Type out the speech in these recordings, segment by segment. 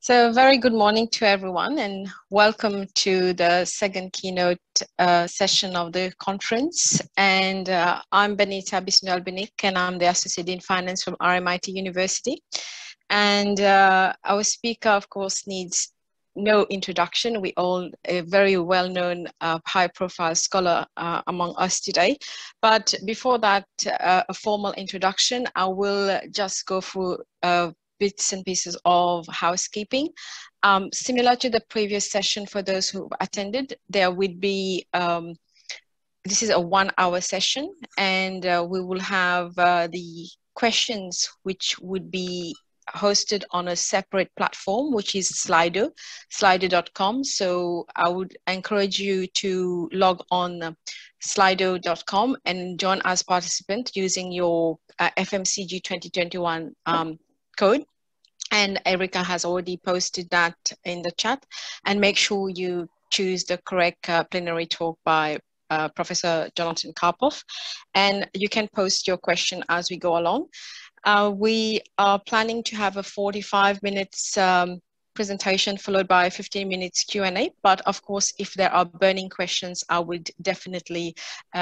So very good morning to everyone and welcome to the second keynote session of the conference. And I'm Benita Bisnel-Benik and I'm the Associate in Finance from RMIT University. And our speaker, of course, needs no introduction. We all a very well-known high-profile scholar among us today. But before that, a formal introduction, I will just go through bits and pieces of housekeeping. Similar to the previous session, for those who attended, there would be, this is a 1 hour session, and we will have the questions which would be hosted on a separate platform, which is Slido, slido.com. So I would encourage you to log on slido.com and join as participant using your FMCG 2021 code. And Erica has already posted that in the chat. And make sure you choose the correct plenary talk by Professor Jonathan Karpoff. And you can post your question as we go along. We are planning to have a 45 minutes presentation followed by 15 minutes Q&A. But of course, if there are burning questions, I would definitely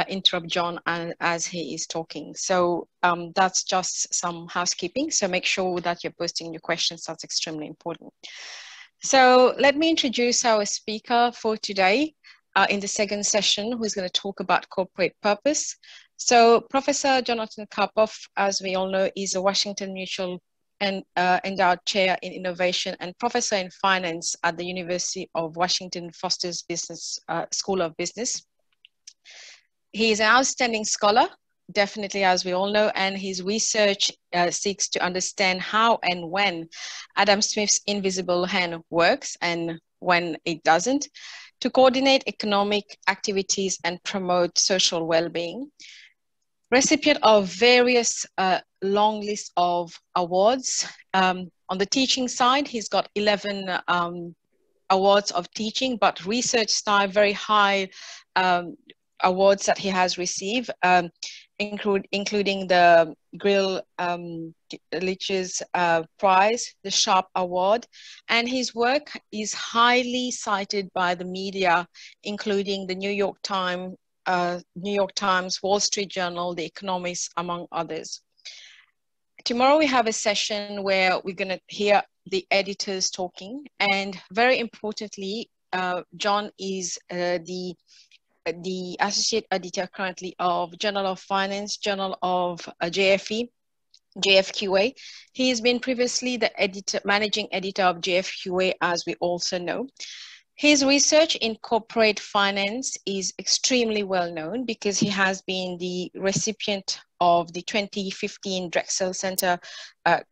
interrupt John as he is talking. So that's just some housekeeping. So make sure that you're posting your questions. That's extremely important. So let me introduce our speaker for today in the second session, who's going to talk about corporate purpose. So Professor Jonathan Kapoff, as we all know, is a Washington Mutual and Endowed Chair in Innovation and Professor in Finance at the University of Washington Foster's Business School of Business. He is an outstanding scholar, definitely, as we all know, and his research seeks to understand how and when Adam Smith's invisible hand works and when it doesn't, to coordinate economic activities and promote social well-being. Recipient of various long list of awards. On the teaching side, he's got 11 awards of teaching, but research style, very high awards that he has received, including the Griliches Prize, the Sharpe Award, and his work is highly cited by the media, including the New York Times, Wall Street Journal, the Economist, among others. Tomorrow we have a session where we're going to hear the editors talking, and very importantly, John is the associate editor currently of Journal of Finance, Journal of JFQA. He has been previously the managing editor of JFQA, as we also know. His research in corporate finance is extremely well known because he has been the recipient of the 2015 Drexel Center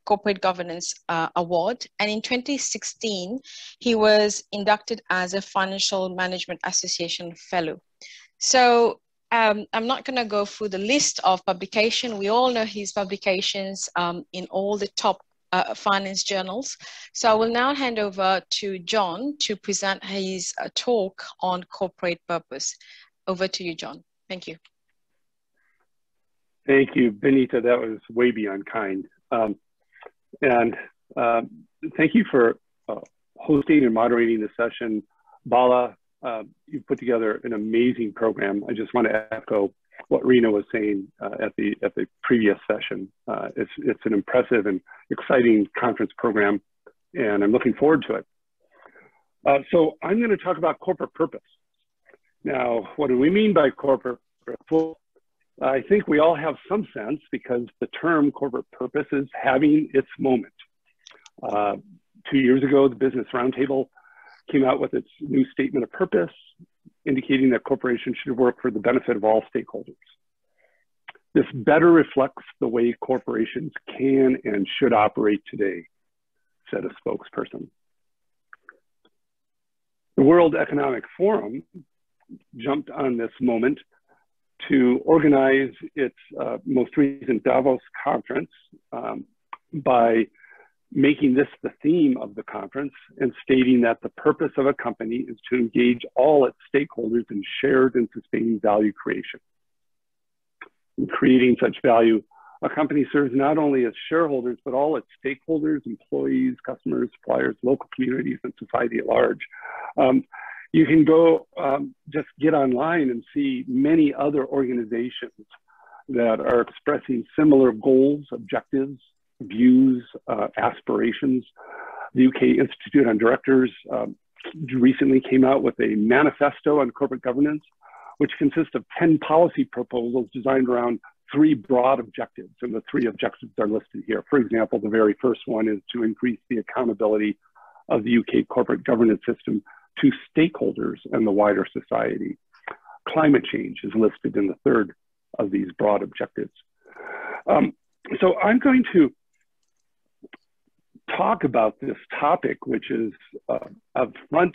Corporate Governance Award. And in 2016, he was inducted as a Financial Management Association Fellow. So I'm not going to go through the list of publication. We all know his publications in all the top finance journals. So I will now hand over to John to present his talk on corporate purpose. Over to you, John. Thank you. Thank you, Benita. That was way beyond kind. Thank you for hosting and moderating the session. Bala, you put together an amazing program. I just want to echo what Rena was saying at the previous session. It's an impressive and exciting conference program, and I'm looking forward to it. So I'm going to talk about corporate purpose. Now, what do we mean by corporate purpose? Well, I think we all have some sense because the term corporate purpose is having its moment. 2 years ago, the Business Roundtable came out with its new statement of purpose, indicating that corporations should work for the benefit of all stakeholders. This better reflects the way corporations can and should operate today, said a spokesperson. The World Economic Forum jumped on this moment to organize its most recent Davos conference by making this the theme of the conference and stating that the purpose of a company is to engage all its stakeholders in shared and sustaining value creation. And creating such value a company serves not only its shareholders, but all its stakeholders, employees, customers, suppliers, local communities, and society at large. You can go just get online and see many other organizations that are expressing similar goals, objectives, views, aspirations. The UK Institute on Directors recently came out with a manifesto on corporate governance, which consists of 10 policy proposals designed around 3 broad objectives, and the 3 objectives are listed here. For example, the very first one is to increase the accountability of the UK corporate governance system to stakeholders and the wider society. Climate change is listed in the 3rd of these broad objectives. So I'm going to talk about this topic, which is of front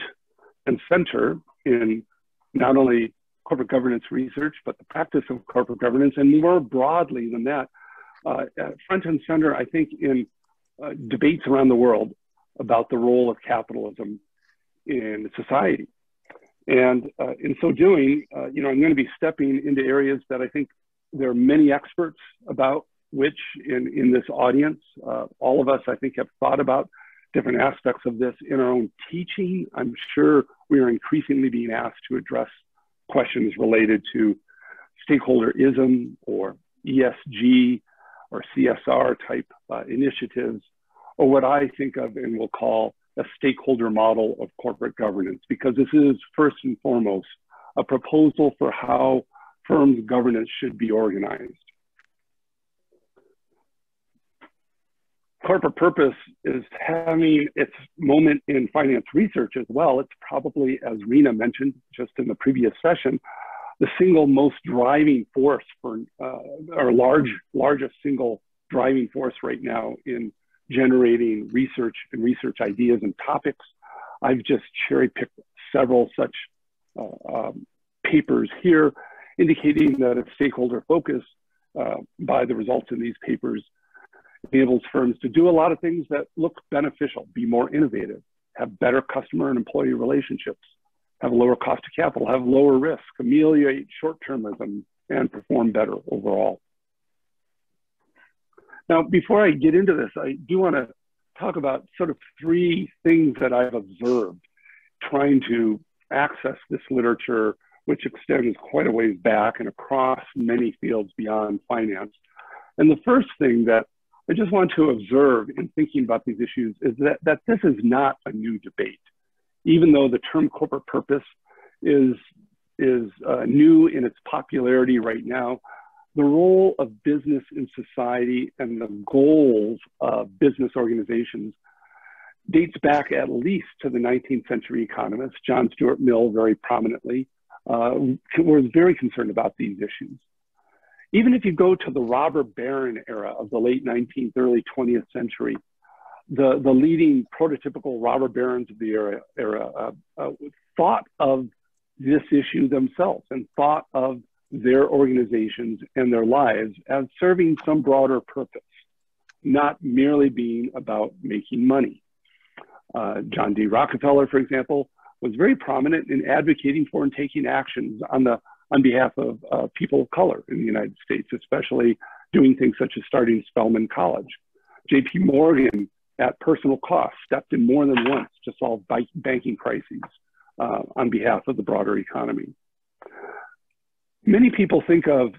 and center in not only corporate governance research, but the practice of corporate governance, and more broadly than that, front and center, I think, in debates around the world about the role of capitalism in society. And in so doing, you know, I'm going to be stepping into areas that I think there are many experts about, which in this audience, all of us, I think, have thought about different aspects of this in our own teaching. I'm sure we are increasingly being asked to address questions related to stakeholderism or ESG or CSR type initiatives, or what I think of and will call a stakeholder model of corporate governance, because this is first and foremost a proposal for how firms' governance should be organized. Corporate purpose is having its moment in finance research as well. It's probably, as Rena mentioned just in the previous session, the single most driving force for, or largest single driving force right now in generating research and research ideas and topics. I've just cherry-picked several such papers here, indicating that a stakeholder focus by the results in these papers enables firms to do a lot of things that look beneficial, be more innovative, have better customer and employee relationships, have a lower cost of capital, have lower risk, ameliorate short-termism, and perform better overall. Now, before I get into this, I do want to talk about sort of 3 things that I've observed trying to access this literature, which extends quite a ways back and across many fields beyond finance. And the first thing that I just want to observe in thinking about these issues is that this is not a new debate. Even though the term corporate purpose is new in its popularity right now, the role of business in society and the goals of business organizations dates back at least to the 19th century economist, John Stuart Mill, very prominently, was very concerned about these issues. Even if you go to the robber baron era of the late 19th, early 20th century, the leading prototypical robber barons of the era thought of this issue themselves and thought of their organizations and their lives as serving some broader purpose, not merely being about making money. John D. Rockefeller, for example, was very prominent in advocating for and taking actions on behalf of people of color in the United States, especially doing things such as starting Spelman College. J.P. Morgan, at personal cost, stepped in more than once to solve banking crises on behalf of the broader economy. Many people think of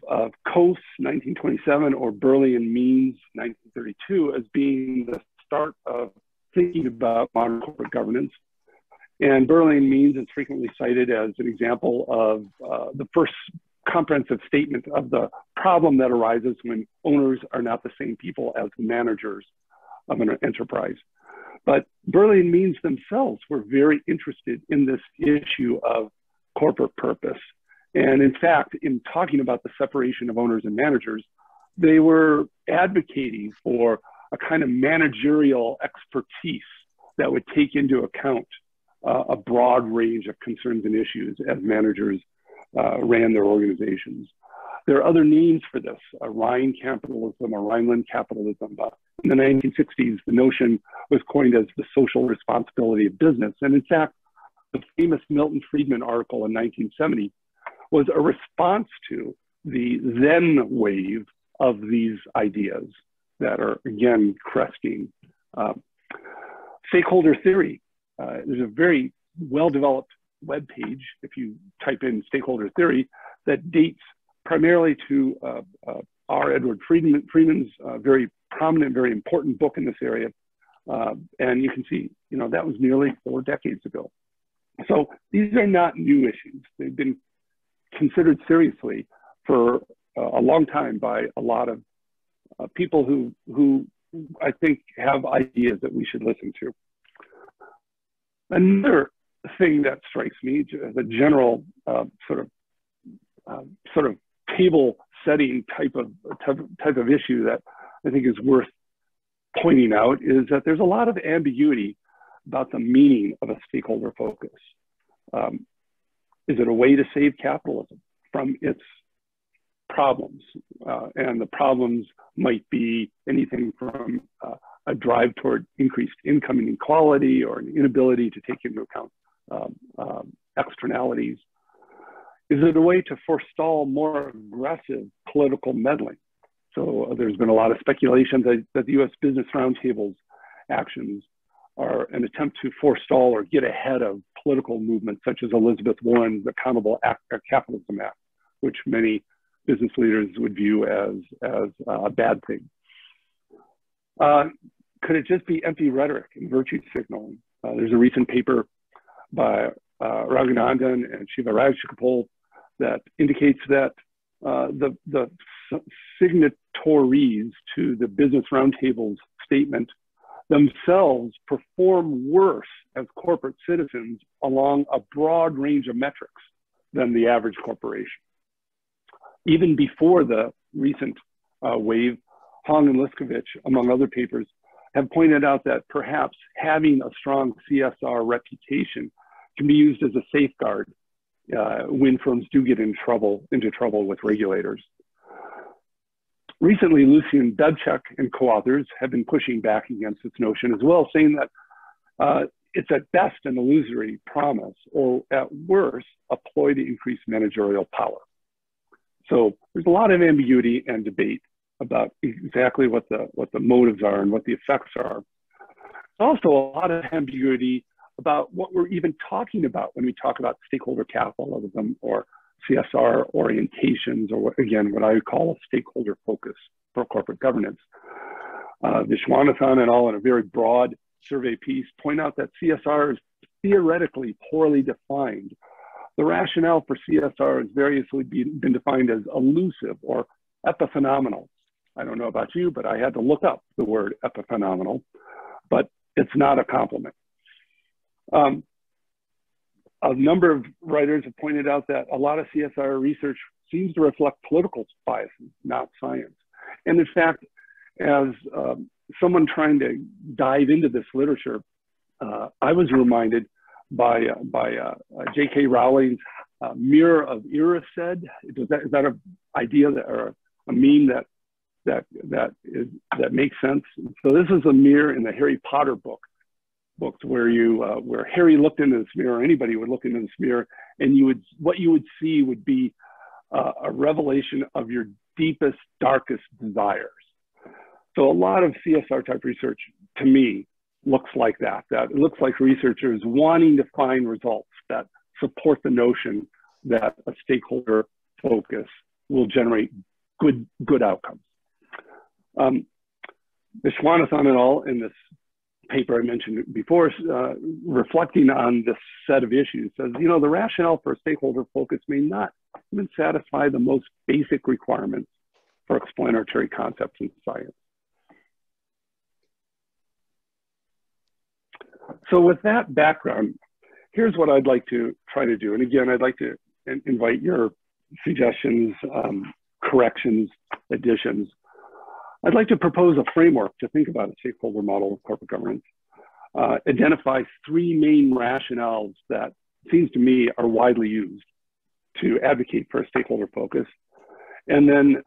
Coase, 1927, or Burley and Means, 1932, as being the start of thinking about modern corporate governance. And Burley and Means is frequently cited as an example of the first comprehensive statement of the problem that arises when owners are not the same people as the managers of an enterprise. But Burley and Means themselves were very interested in this issue of corporate purpose. And in fact, in talking about the separation of owners and managers, they were advocating for a kind of managerial expertise that would take into account a broad range of concerns and issues as managers ran their organizations. There are other names for this, Rhine capitalism or Rhineland capitalism. In the 1960s, the notion was coined as the social responsibility of business. And in fact, the famous Milton Friedman article in 1970 was a response to the then wave of these ideas that are, again, cresting. Stakeholder theory. There's a very well-developed web page, if you type in stakeholder theory, that dates primarily to R. Edward Freeman's very prominent, very important book in this area. And you can see, that was nearly 4 decades ago. So these are not new issues. They've been considered seriously for a long time by a lot of people who I think have ideas that we should listen to. Another thing that strikes me as a general sort of table setting type of issue that I think is worth pointing out is that there's a lot of ambiguity about the meaning of a stakeholder focus. Is it a way to save capitalism from its problems? And the problems might be anything from a drive toward increased income inequality or an inability to take into account externalities. Is it a way to forestall more aggressive political meddling? So there's been a lot of speculation that the U.S. Business Roundtable's actions are an attempt to forestall or get ahead of political movements such as Elizabeth Warren's Accountable Capitalism Act, which many business leaders would view as a bad thing. Could it just be empty rhetoric and virtue signaling? There's a recent paper by Raghunandan and Shiva Rajgopal that indicates that the signatories to the Business Roundtable's statement themselves perform worse as corporate citizens along a broad range of metrics than the average corporation. Even before the recent wave, Hong and Liskovich, among other papers, have pointed out that perhaps having a strong CSR reputation can be used as a safeguard when firms do get into trouble with regulators. Recently, Lucian Bebchuk and co-authors have been pushing back against this notion as well, saying that it's at best an illusory promise, or at worst, a ploy to increase managerial power. So there's a lot of ambiguity and debate about exactly what the motives are and what the effects are. Also, a lot of ambiguity about what we're even talking about when we talk about stakeholder capitalism or CSR orientations, or again, what I would call a stakeholder focus for corporate governance. Vishwanathan et al. In a very broad survey piece point out that CSR is theoretically poorly defined. The rationale for CSR has variously been defined as elusive or epiphenomenal. I don't know about you, but I had to look up the word epiphenomenal, but it's not a compliment. A number of writers have pointed out that a lot of CSR research seems to reflect political biases, not science. And in fact, as someone trying to dive into this literature, I was reminded by J.K. Rowling's Mirror of Erised. Is that an idea that, or a meme that makes sense? So this is a mirror in the Harry Potter books where where Harry looked into this mirror, anybody would look into this mirror, and what you would see would be a revelation of your deepest, darkest desires. So a lot of CSR type research, to me, looks like that. That it looks like researchers wanting to find results that support the notion that a stakeholder focus will generate good outcomes. Vishwanathan et al. In this paper I mentioned before, reflecting on this set of issues, says, the rationale for a stakeholder focus may not even satisfy the most basic requirements for explanatory concepts in science. So with that background, here's what I'd like to try to do. And again, I'd like to invite your suggestions, corrections, additions. I'd like to propose a framework to think about a stakeholder model of corporate governance, identify 3 main rationales that seems to me are widely used to advocate for a stakeholder focus. And then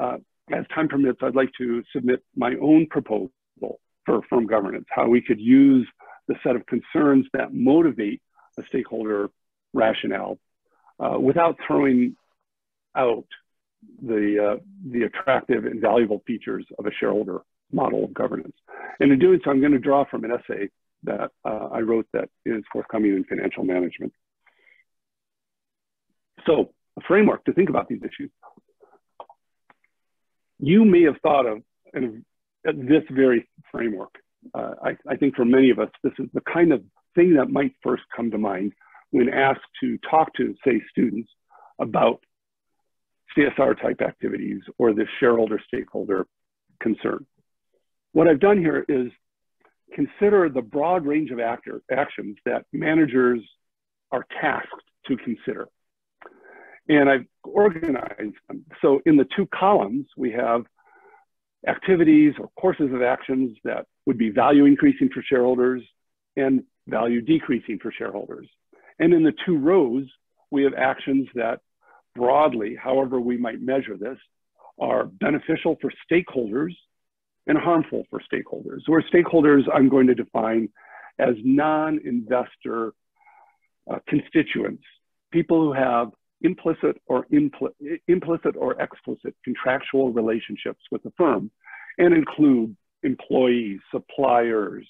as time permits, I'd like to submit my own proposal for firm governance, how we could use the set of concerns that motivate a stakeholder rationale without throwing out the attractive and valuable features of a shareholder model of governance. And in doing so, I'm going to draw from an essay that I wrote that is forthcoming in Financial Management. So, a framework to think about these issues. You may have thought of this very framework. I think for many of us, this is the kind of thing that might first come to mind when asked to talk to, say, students about CSR type activities or the shareholder stakeholder concern. What I've done here is consider the broad range of actions that managers are tasked to consider. And I've organized them. So in the two columns, we have activities or courses of actions that would be value increasing for shareholders and value decreasing for shareholders. And in the two rows, we have actions that broadly, however we might measure this, are beneficial for stakeholders and harmful for stakeholders. Where stakeholders I'm going to define as non-investor constituents, people who have implicit or explicit contractual relationships with the firm, and include employees, suppliers,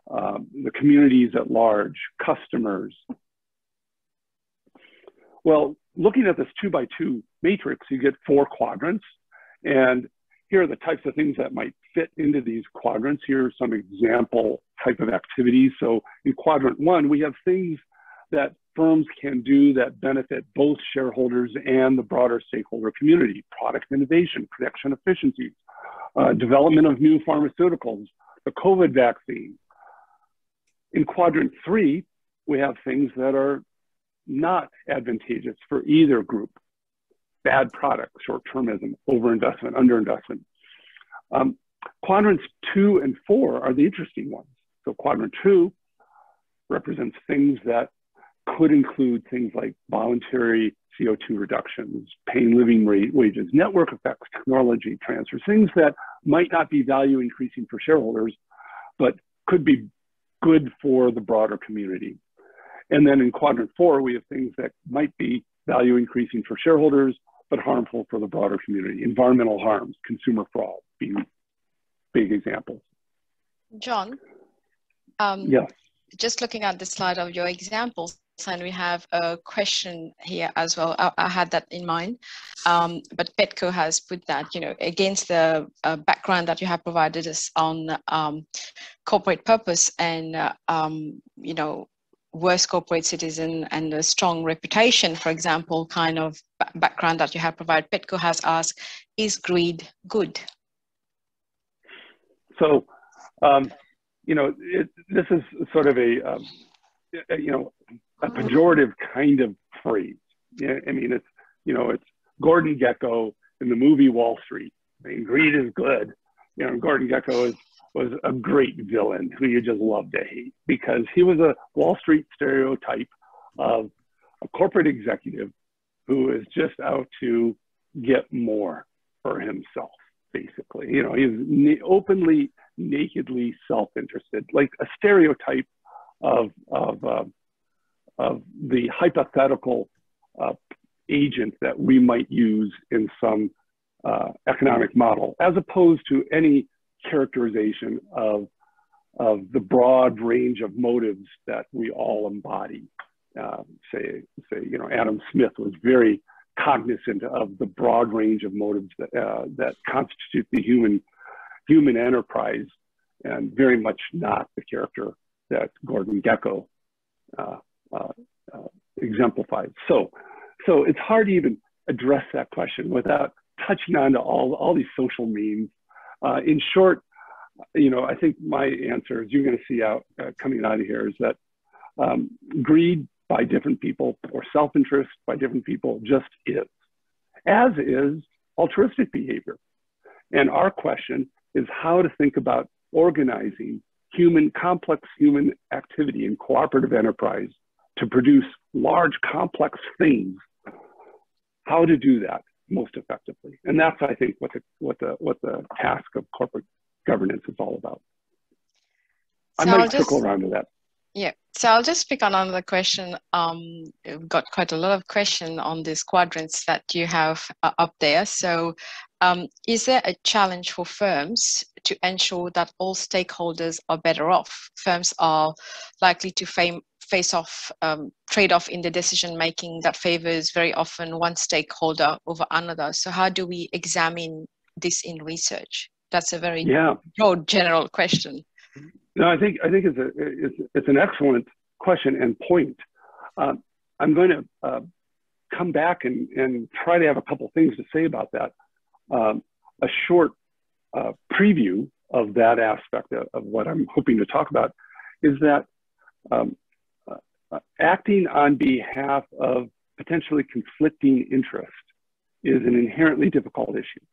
the communities at large, customers. Well, looking at this 2x2 matrix, you get 4 quadrants. And here are the types of things that might fit into these quadrants. Here are some example type of activities. So in quadrant 1, we have things that firms can do that benefit both shareholders and the broader stakeholder community: product innovation, production efficiencies, development of new pharmaceuticals, the COVID vaccine. In quadrant 3, we have things that are not advantageous for either group: bad products, short-termism, overinvestment, underinvestment. Quadrants 2 and 4 are the interesting ones. So quadrant 2 represents things that could include things like voluntary CO2 reductions, paying living wages, network effects, technology transfers, things that might not be value increasing for shareholders, but could be good for the broader community. And then in quadrant 4, we have things that might be value increasing for shareholders, but harmful for the broader community. Environmental harms, consumer fraud being big examples. John, yes. Just looking at the slide of your examples, and we have a question here as well. I had that in mind, but Petco has put that, against the background that you have provided us on corporate purpose and, worse corporate citizen and a strong reputation, for example, kind of background that you have provided. Petco has asked, is greed good? So, this is sort of a pejorative kind of phrase. I mean, it's Gordon Gekko in the movie Wall Street. I mean, greed is good. Gordon Gekko was a great villain who you just love to hate because he was a Wall Street stereotype of a corporate executive who is just out to get more for himself, basically. He's openly, nakedly self-interested, like a stereotype of the hypothetical agent that we might use in some economic model, as opposed to any characterization of the broad range of motives that we all embody. Adam Smith was very cognizant of the broad range of motives that constitute the human enterprise, and very much not the character that Gordon Gekko exemplified. So it's hard to even address that question without touching on to all these social memes. In short, I think my answer, as you're going to see coming out of here, is that greed by different people or self-interest by different people just is, as is altruistic behavior. And our question is how to think about organizing complex human activity in cooperative enterprise to produce large, complex things, how to do that most effectively. And that's, I think, what the task of corporate governance is all about. So I might circle around to that. Yeah, so I'll just pick on another question. We've got quite a lot of questions on these quadrants that you have up there. So is there a challenge for firms to ensure that all stakeholders are better off? Firms are likely to face off trade-off in the decision-making that favors very often one stakeholder over another. So how do we examine this in research? That's a very broad, general question. No, I think it's an excellent question and point. I'm going to come back and try to have a couple things to say about that. A short preview of that aspect of what I'm hoping to talk about is that acting on behalf of potentially conflicting interest is an inherently difficult issue.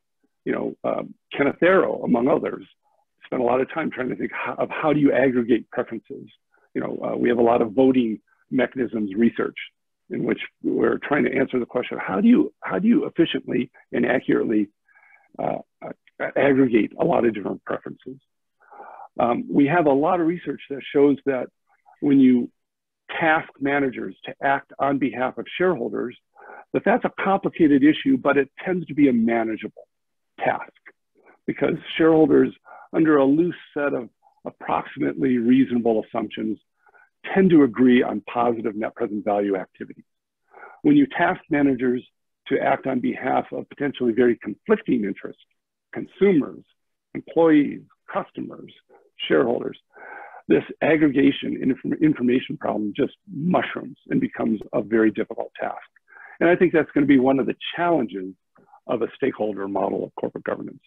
You know, Kenneth Arrow, among others, spent a lot of time trying to think of how do you aggregate preferences. You know, we have a lot of voting mechanisms research in which we're trying to answer the question of how do you efficiently and accurately aggregate a lot of different preferences. We have a lot of research that shows that when you task managers to act on behalf of shareholders, that's a complicated issue, but it tends to be a manageable task because shareholders, under a loose set of approximately reasonable assumptions, tend to agree on positive net present value activities. When you task managers to act on behalf of potentially very conflicting interests, consumers, employees, customers, shareholders, this aggregation information problem just mushrooms and becomes a very difficult task. And I think that's going to be one of the challenges of a stakeholder model of corporate governance.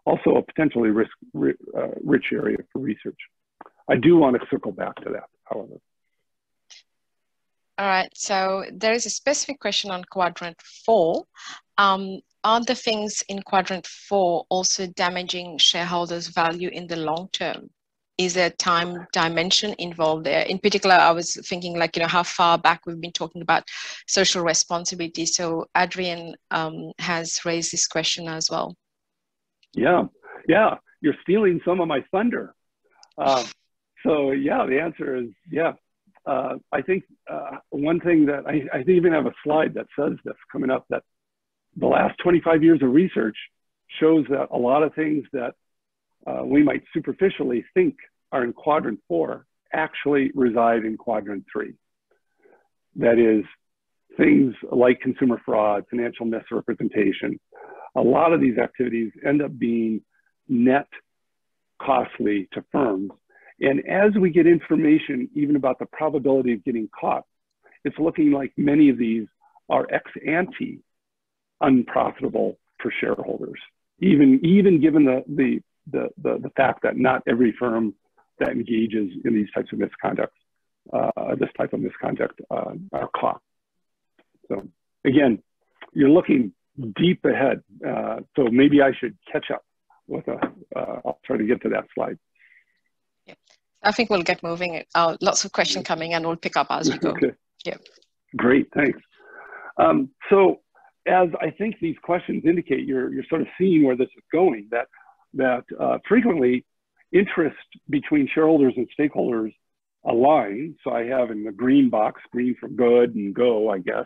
Also a potentially rich area for research. I do want to circle back to that, however. All right, so there is a specific question on quadrant 4. Are the things in quadrant 4 also damaging shareholders' value in the long term? Is there a time dimension involved there? In particular, I was thinking like, you know, how far back we've been talking about social responsibility. So Adrian has raised this question as well. Yeah, you're stealing some of my thunder. So yeah, the answer is yeah. I think one thing that I even have a slide that says this coming up, that the last 25 years of research shows that a lot of things that we might superficially think are in quadrant 4 actually reside in quadrant 3. That is, things like consumer fraud, financial misrepresentation. A lot of these activities end up being net costly to firms. And as we get information even about the probability of getting caught, it's looking like many of these are ex ante unprofitable for shareholders, even given the fact that not every firm that engages in these types of misconduct, are caught. So again, you're looking deep ahead. So maybe I should catch up with I'll try to get to that slide. Yeah, I think we'll get moving. Lots of questions coming and we'll pick up as we go. Okay. Yeah. Great, thanks. So as I think these questions indicate, you're sort of seeing where this is going, that frequently interest between shareholders and stakeholders align. So I have in the green box, green for good and go, I guess,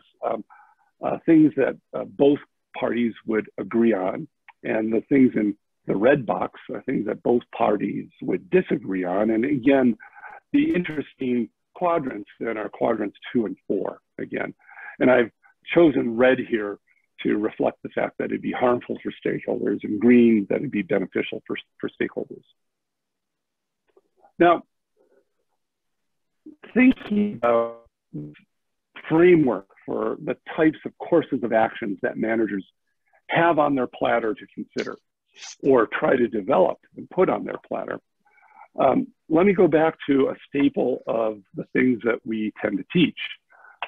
things that both parties would agree on. And the things in the red box are things that both parties would disagree on. And again, the interesting quadrants then are quadrants 2 and 4 again. And I've chosen red here to reflect the fact that it'd be harmful for stakeholders, and green that it'd be beneficial for stakeholders. Now, thinking about framework for the types of courses of actions that managers have on their platter to consider or try to develop and put on their platter, let me go back to a staple of the things that we tend to teach.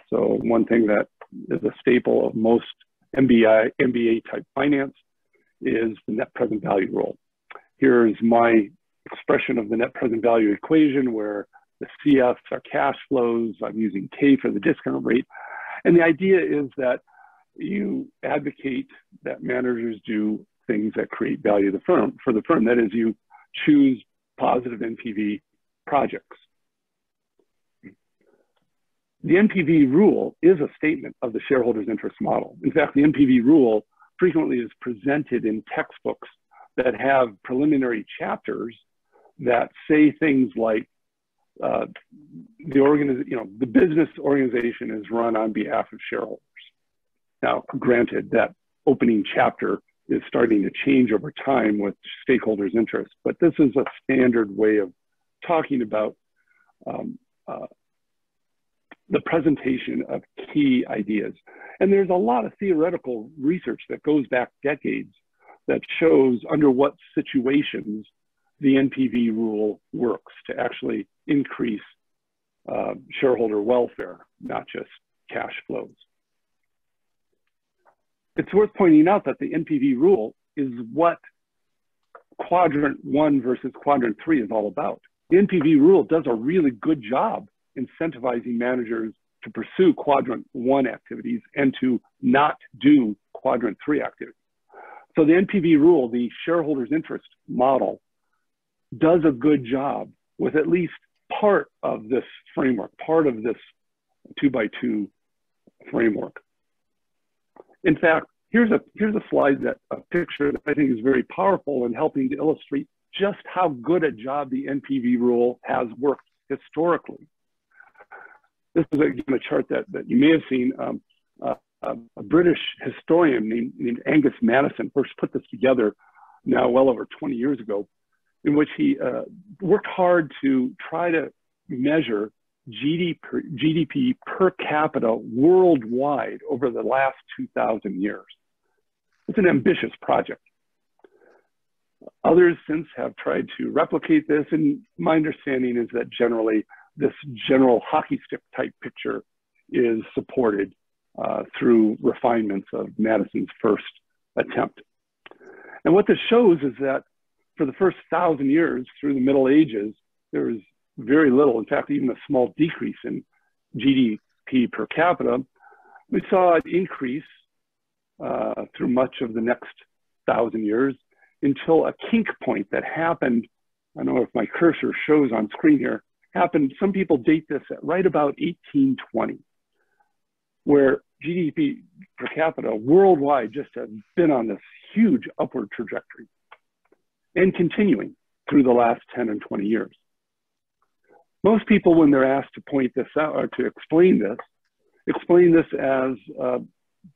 So one thing that is a staple of most MBA type finance is the net present value rule. Here's my expression of the net present value equation where the CFs are cash flows. I'm using K for the discount rate. And the idea is that you advocate that managers do things that create value for the firm. That is, you choose positive NPV projects. The NPV rule is a statement of the shareholders' interest model. In fact, the NPV rule frequently is presented in textbooks that have preliminary chapters that say things like the business organization is run on behalf of shareholders. Now, granted, that opening chapter is starting to change over time with stakeholders' interest, but this is a standard way of talking about the presentation of key ideas. And there's a lot of theoretical research that goes back decades that shows under what situations the NPV rule works to actually increase shareholder welfare, not just cash flows. It's worth pointing out that the NPV rule is what quadrant 1 versus quadrant 3 is all about. The NPV rule does a really good job incentivizing managers to pursue quadrant 1 activities and to not do quadrant 3 activities. So the NPV rule, the shareholders' interest model, does a good job with at least part of this framework, part of this 2x2 framework. In fact, here's a slide, a picture that I think is very powerful in helping to illustrate just how good a job the NPV rule has worked historically. This is again a chart that you may have seen. A British historian named Angus Madison first put this together now well over 20 years ago, in which he worked hard to try to measure GDP per capita worldwide over the last 2,000 years. It's an ambitious project. Others since have tried to replicate this, and my understanding is that generally this general hockey stick type picture is supported through refinements of Madison's first attempt. And what this shows is that for the first 1,000 years through the Middle Ages, there was very little, in fact, even a small decrease in GDP per capita. We saw an increase through much of the next 1,000 years until a kink point that happened. I don't know if my cursor shows on screen here, happened, some people date this at right about 1820, where GDP per capita worldwide just has been on this huge upward trajectory and continuing through the last 10 and 20 years. Most people, when they're asked to point this out or to explain this as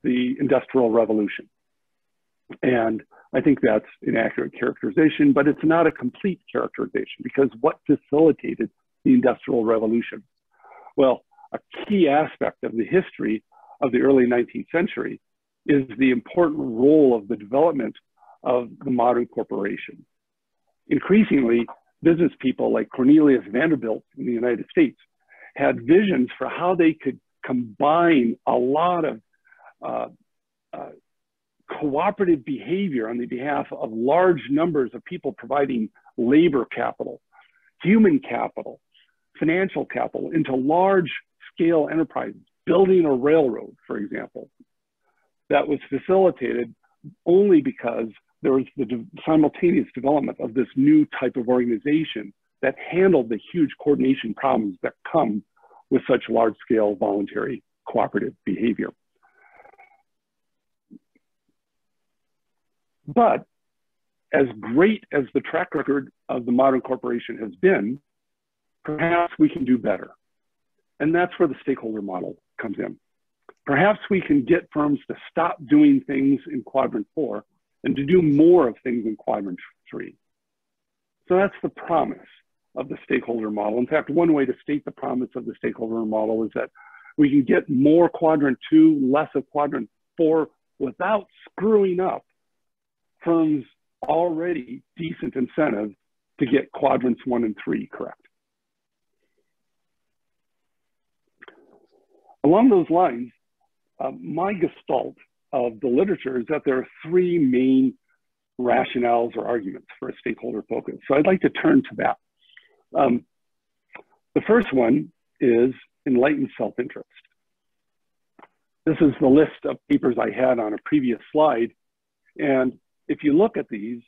the Industrial Revolution. And I think that's an accurate characterization, but it's not a complete characterization, because what facilitated the Industrial Revolution? Well, a key aspect of the history of the early 19th century is the important role of the development of the modern corporation. Increasingly, business people like Cornelius Vanderbilt in the United States had visions for how they could combine a lot of cooperative behavior on the behalf of large numbers of people providing labor capital, human capital, financial capital into large scale enterprises, building a railroad, for example. That was facilitated only because there was the simultaneous development of this new type of organization that handled the huge coordination problems that come with such large scale voluntary cooperative behavior. But as great as the track record of the modern corporation has been, perhaps we can do better. And that's where the stakeholder model comes in. Perhaps we can get firms to stop doing things in quadrant 4 and to do more of things in quadrant 3. So that's the promise of the stakeholder model. In fact, one way to state the promise of the stakeholder model is that we can get more quadrant 2, less of quadrant 4 without screwing up firms' already decent incentive to get quadrants 1 and 3 correct. Along those lines, my gestalt of the literature is that there are 3 main rationales or arguments for a stakeholder focus. So I'd like to turn to that. The first one is Enlightened Self-Interest. This is the list of papers I had on a previous slide. And if you look at these,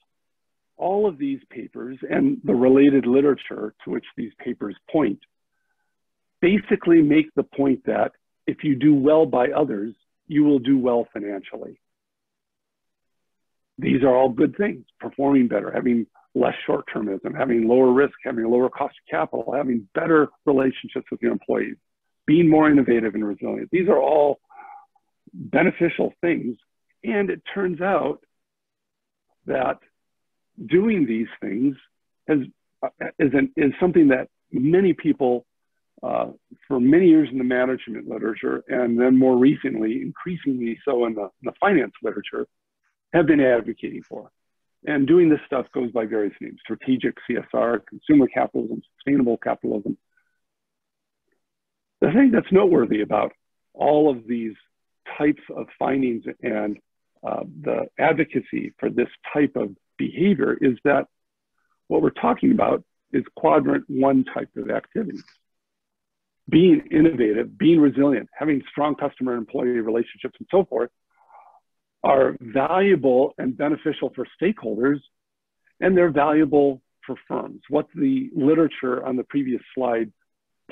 all of these papers and the related literature to which these papers point basically make the point that if you do well by others, you will do well financially. These are all good things: performing better, having less short-termism, having lower risk, having a lower cost of capital, having better relationships with your employees, being more innovative and resilient. These are all beneficial things. And it turns out that doing these things is something that many people, for many years in the management literature, and then more recently, increasingly so in the finance literature, have been advocating for. And doing this stuff goes by various names: strategic CSR, consumer capitalism, sustainable capitalism. The thing that's noteworthy about all of these types of findings and the advocacy for this type of behavior is that what we're talking about is quadrant one type of activities. Being innovative, being resilient, having strong customer and employee relationships and so forth are valuable and beneficial for stakeholders, and they're valuable for firms. What the literature on the previous slide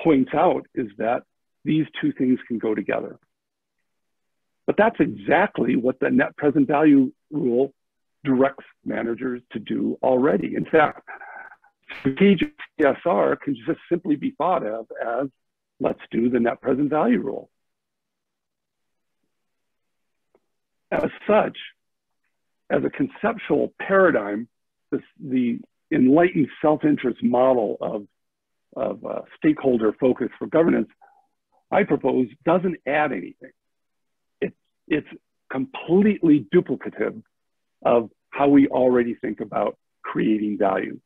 points out is that these two things can go together. But that's exactly what the net present value rule directs managers to do already. In fact, strategic CSR can just simply be thought of as, let's do the net present value rule. As such, as a conceptual paradigm, the enlightened self-interest model of stakeholder focus for governance, I propose, doesn't add anything. It's completely duplicative of how we already think about creating value.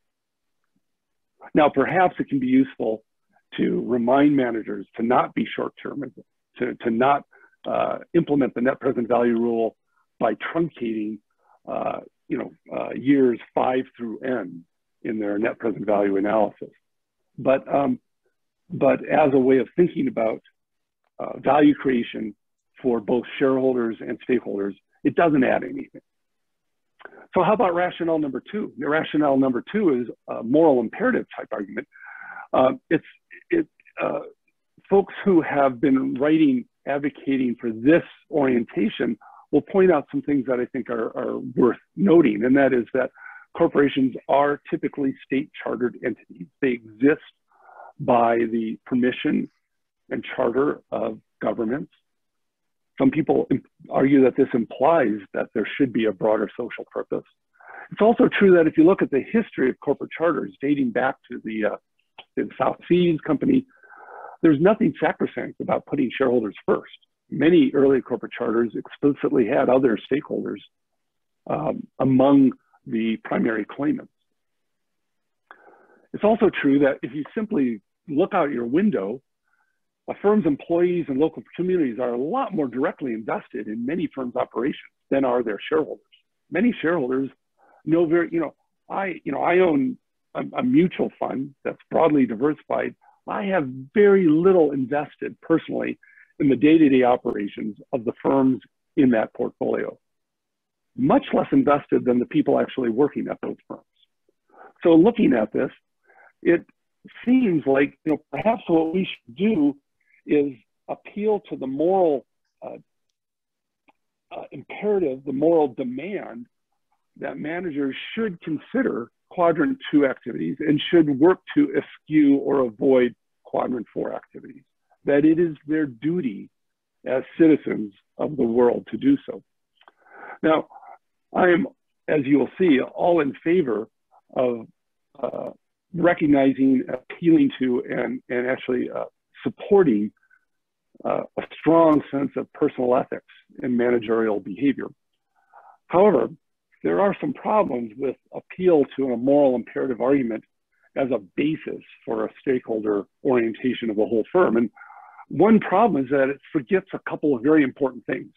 Now, perhaps it can be useful to remind managers to not be short-term, to not implement the net present value rule by truncating years 5 through N in their net present value analysis. But as a way of thinking about value creation for both shareholders and stakeholders, it doesn't add anything. So how about rationale number 2? The rationale number 2 is a moral imperative type argument. Folks who have been advocating for this orientation will point out some things that I think are worth noting, and that is that corporations are typically state-chartered entities. They exist by the permission and charter of governments. Some people argue that this implies that there should be a broader social purpose. It's also true that if you look at the history of corporate charters dating back to the South Seas Company, there's nothing sacrosanct about putting shareholders first. Many early corporate charters explicitly had other stakeholders among the primary claimants. It's also true that if you simply look out your window, a firm's employees and local communities are a lot more directly invested in many firms' operations than are their shareholders. Many shareholders know I own a mutual fund that's broadly diversified. I have very little invested personally in the day-to-day operations of the firms in that portfolio, much less invested than the people actually working at those firms. So looking at this, it seems like perhaps what we should do is appeal to the moral imperative, the moral demand that managers should consider quadrant 2 activities and should work to eschew or avoid quadrant 4 activities, that it is their duty as citizens of the world to do so. Now, I am, as you will see, all in favor of recognizing, appealing to, and actually supporting a strong sense of personal ethics in managerial behavior. However, there are some problems with appeal to a moral imperative argument as a basis for a stakeholder orientation of the whole firm. And one problem is that it forgets a couple of very important things.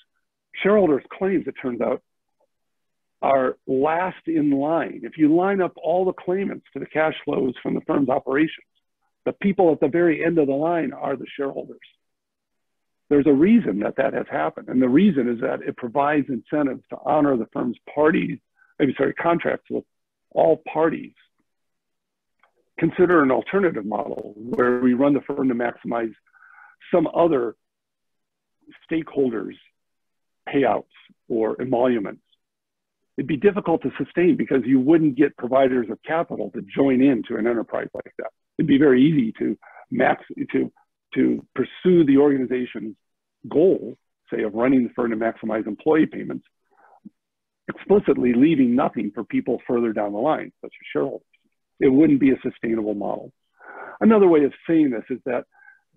Shareholders' claims, it turns out, are last in line. If you line up all the claimants to the cash flows from the firm's operations, the people at the very end of the line are the shareholders. There's a reason that that has happened. And the reason is that it provides incentives to honor the firm's contracts with all parties. consider an alternative model where we run the firm to maximize some other stakeholders' payouts or emoluments. It'd be difficult to sustain because you wouldn't get providers of capital to join into an enterprise like that. It'd be very easy to pursue the organization's goal, say, of running the firm to maximize employee payments, explicitly leaving nothing for people further down the line, such as shareholders. It wouldn't be a sustainable model. Another way of saying this is that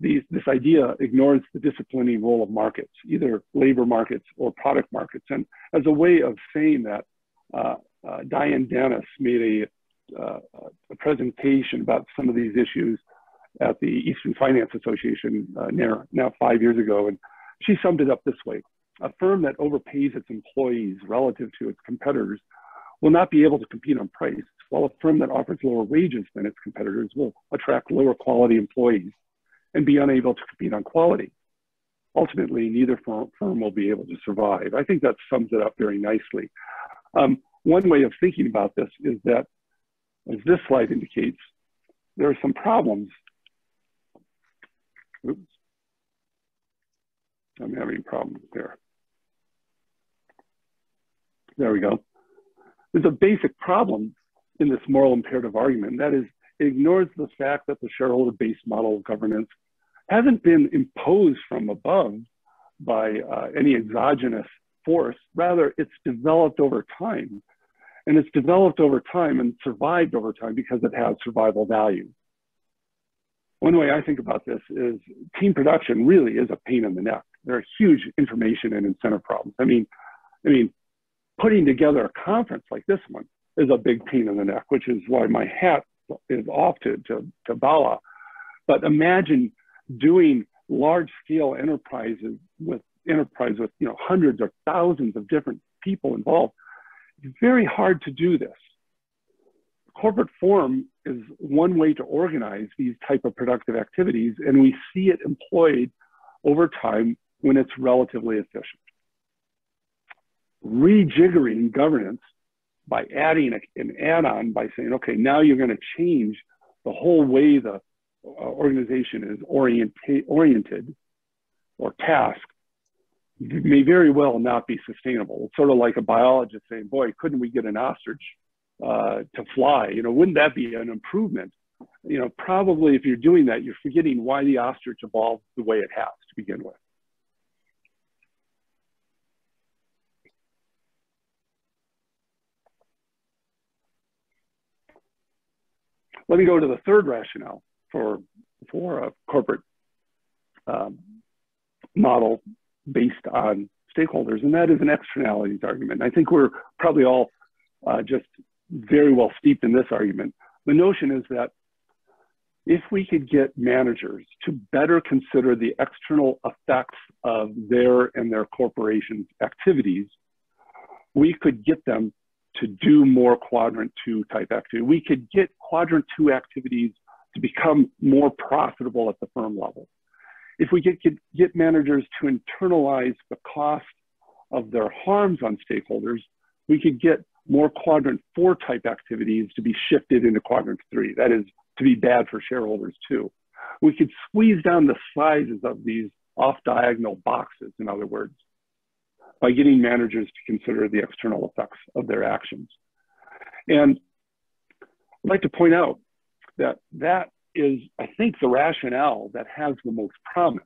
this idea ignores the disciplining role of markets, either labor markets or product markets. And as a way of saying that, Diane Dennis made a presentation about some of these issues at the Eastern Finance Association now 5 years ago. And she summed it up this way: a firm that overpays its employees relative to its competitors will not be able to compete on price, while a firm that offers lower wages than its competitors will attract lower quality employees and be unable to compete on quality. Ultimately, neither firm will be able to survive. I think that sums it up very nicely. One way of thinking about this is that, as this slide indicates, there are some problems. Oops. I'm having problems there. There we go. There's a basic problem in this moral imperative argument, and that is it ignores the fact that the shareholder-based model of governance hasn't been imposed from above by any exogenous force. Rather, it's developed over time. And it's developed over time and survived over time because it has survival value. One way I think about this is team production really is a pain in the neck. There are huge information and incentive problems. I mean, putting together a conference like this one is a big pain in the neck, which is why my hat is off to Bala. But imagine doing large-scale enterprises with hundreds or thousands of different people involved. It's very hard to do this. Corporate form is one way to organize these type of productive activities, and we see it employed over time when it's relatively efficient. Rejiggering governance by adding an add-on by saying, okay, now you're going to change the whole way the organization is oriented or tasked, may very well not be sustainable. It's sort of like a biologist saying, boy, couldn't we get an ostrich to fly? Wouldn't that be an improvement? Probably if you're doing that, you're forgetting why the ostrich evolved the way it has to begin with. Let me go to the third rationale for a corporate model based on stakeholders, and that is an externalities argument. I think we're probably all just very well steeped in this argument. The notion is that if we could get managers to better consider the external effects of their corporation's activities, we could get them to do more quadrant 2 type activity. We could get quadrant 2 activities to become more profitable at the firm level. If we could get managers to internalize the cost of their harms on stakeholders, we could get more quadrant 4 type activities to be shifted into quadrant 3. That is, to be bad for shareholders too. We could squeeze down the sizes of these off-diagonal boxes, in other words, by getting managers to consider the external effects of their actions. And I'd like to point out that that is, I think, the rationale that has the most promise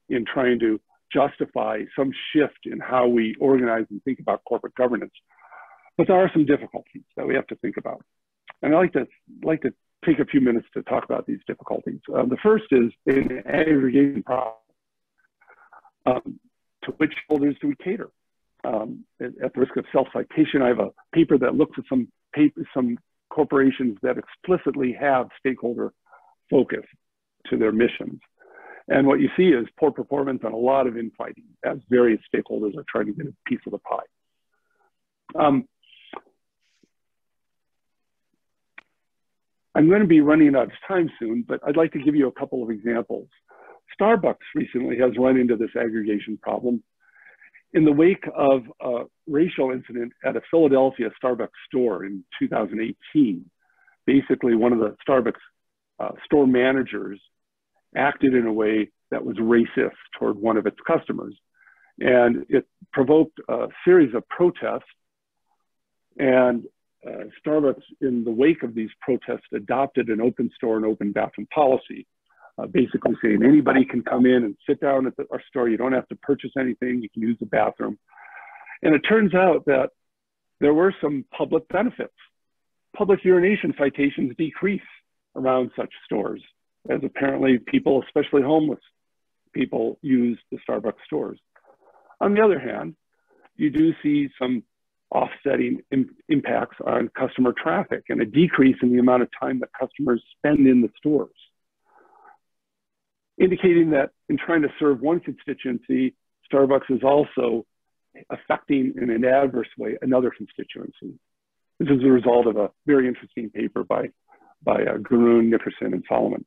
in trying to justify some shift in how we organize and think about corporate governance. But there are some difficulties that we have to think about. And I'd like to take a few minutes to talk about these difficulties. The first is an aggregation problem. To which holders do we cater? At the risk of self-citation, I have a paper that looks at some corporations that explicitly have stakeholder focus to their missions. And what you see is poor performance and a lot of infighting as various stakeholders are trying to get a piece of the pie. I'm going to be running out of time soon, but I'd like to give you a couple of examples. Starbucks recently has run into this aggregation problem in the wake of a racial incident at a Philadelphia Starbucks store in 2018. Basically, one of the Starbucks store managers acted in a way that was racist toward one of its customers. And it provoked a series of protests, and Starbucks, in the wake of these protests, adopted an open store and open bathroom policy, basically saying anybody can come in and sit down at our store. You don't have to purchase anything. You can use the bathroom. And it turns out that there were some public benefits. Public urination citations decrease around such stores, as apparently people, especially homeless people, use the Starbucks stores. On the other hand, you do see some offsetting impacts on customer traffic and a decrease in the amount of time that customers spend in the stores, indicating that in trying to serve one constituency, Starbucks is also affecting in an adverse way another constituency. This is a result of a very interesting paper by Garoon, Nickerson, and Solomon.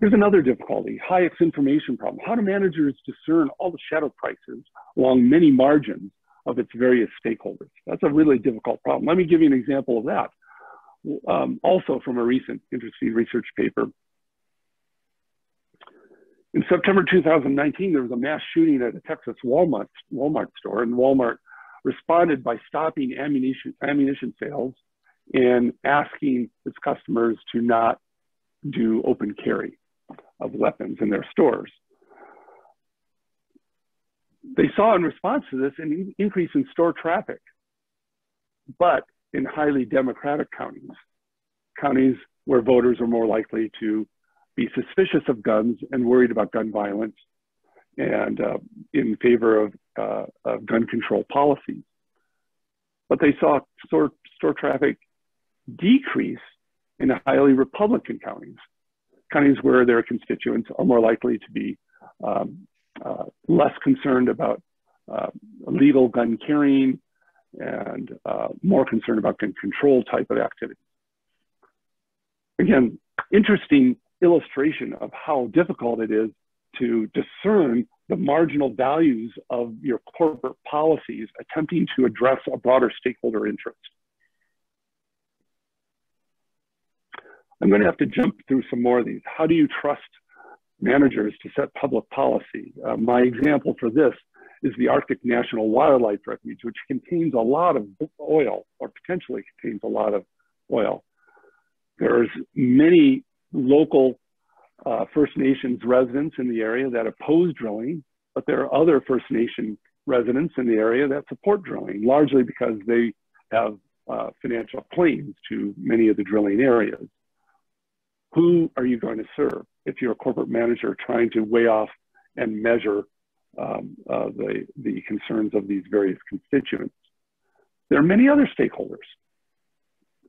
Here's another difficulty, Hayek's information problem. How do managers discern all the shadow prices along many margins of its various stakeholders? That's a really difficult problem. Let me give you an example of that. Also from a recent interesting research paper. In September 2019, there was a mass shooting at a Texas Walmart store, and Walmart responded by stopping ammunition sales and asking its customers to not do open carry of weapons in their stores. They saw in response to this an increase in store traffic, but in highly democratic counties where voters are more likely to be suspicious of guns and worried about gun violence and in favor of gun control policies. But they saw store traffic decrease in highly Republican counties where their constituents are more likely to be less concerned about legal gun carrying and more concerned about gun control type of activity. Again, interesting illustration of how difficult it is to discern the marginal values of your corporate policies attempting to address a broader stakeholder interest. I'm going to have to jump through some more of these. How do you trust managers to set public policy? My example for this is the Arctic National Wildlife Refuge, which contains a lot of oil, or potentially contains a lot of oil. There's many local First Nations residents in the area that oppose drilling, but there are other First Nation residents in the area that support drilling, largely because they have financial claims to many of the drilling areas. Who are you going to serve if you're a corporate manager trying to weigh off and measure the concerns of these various constituents? There are many other stakeholders.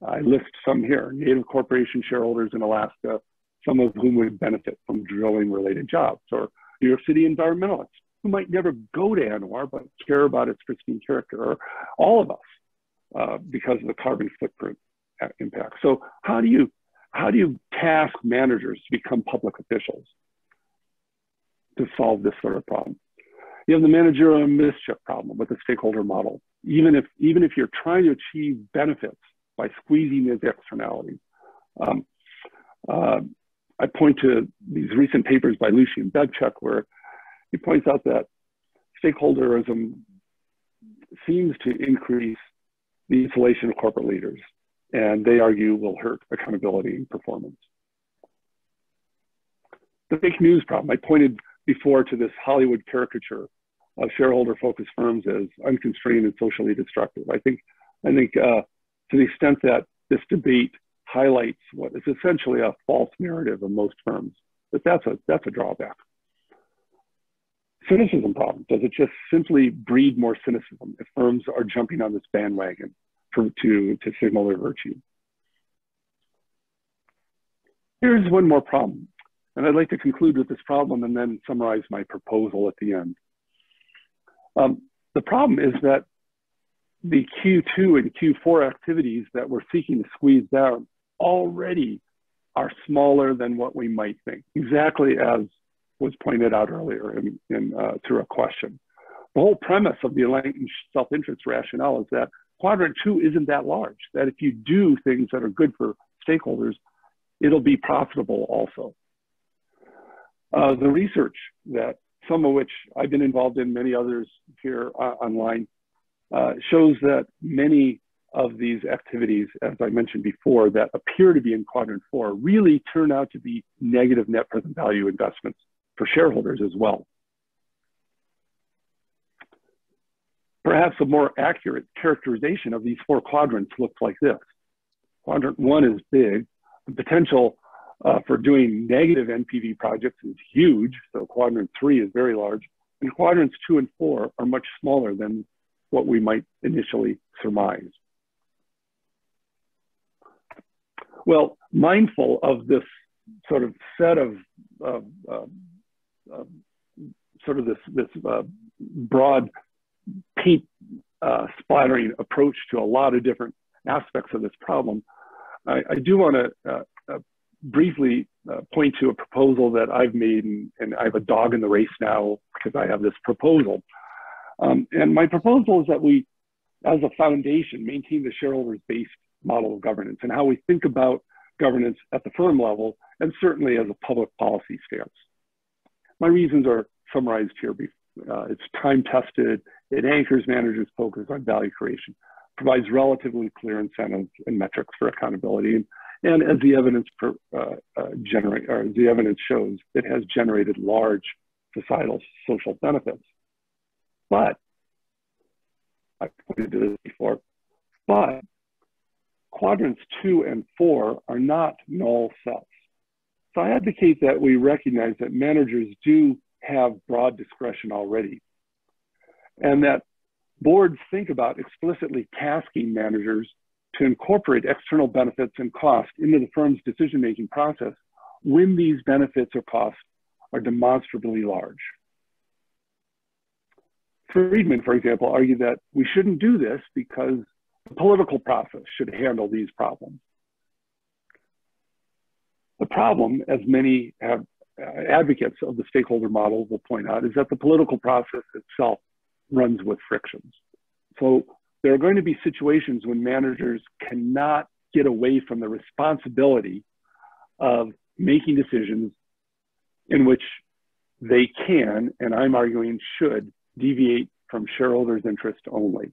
I list some here: Native corporation shareholders in Alaska, some of whom would benefit from drilling-related jobs, or New York City environmentalists who might never go to ANWR but care about its pristine character, or all of us because of the carbon footprint impact. So how do you task managers to become public officials to solve this sort of problem? You have the managerial mischief problem with the stakeholder model. Even if you're trying to achieve benefits by squeezing these externalities. I point to these recent papers by Lucian Bebchuk, where he points out that stakeholderism seems to increase the insulation of corporate leaders, and they argue will hurt accountability and performance. The fake news problem. I pointed before to this Hollywood caricature of shareholder-focused firms as unconstrained and socially destructive. I think to the extent that this debate highlights what is essentially a false narrative of most firms, that's a drawback. Cynicism problem. Does it just simply breed more cynicism if firms are jumping on this bandwagon to signal their virtue? Here's one more problem, and I'd like to conclude with this problem and then summarize my proposal at the end. The problem is that the Q2 and Q4 activities that we're seeking to squeeze down already are smaller than what we might think, exactly as was pointed out earlier through a question. The whole premise of the Enlightened Self-Interest rationale is that quadrant 2 isn't that large, that if you do things that are good for stakeholders, it'll be profitable also. The research that some of which I've been involved in, many others here online, shows that many of these activities, as I mentioned before, that appear to be in quadrant 4 really turn out to be negative net present value investments for shareholders as well. Perhaps a more accurate characterization of these 4 quadrants looks like this. Quadrant 1 is big. The potential for doing negative NPV projects is huge. So quadrant 3 is very large. And quadrants 2 and 4 are much smaller than what we might initially surmise. Well, mindful of this sort of set of broad paint splattering approach to a lot of different aspects of this problem, I do want to briefly point to a proposal that I've made, and I have a dog in the race now because I have this proposal. And my proposal is that we, as a foundation, maintain the shareholders-based model of governance and how we think about governance at the firm level, and certainly as a public policy stance. My reasons are summarized here. It's time-tested, it anchors managers' focus on value creation, provides relatively clear incentives and metrics for accountability, and as the evidence shows, it has generated large societal social benefits. But, I pointed to this before, but quadrants 2 and 4 are not null sets. So I advocate that we recognize that managers do have broad discretion already, and that boards think about explicitly tasking managers to incorporate external benefits and costs into the firm's decision-making process when these benefits or costs are demonstrably large. Friedman, for example, argued that we shouldn't do this because the political process should handle these problems. The problem, as many advocates of the stakeholder model will point out, is that the political process itself runs with frictions. So there are going to be situations when managers cannot get away from the responsibility of making decisions in which they can, and I'm arguing should, deviate from shareholders' interest only.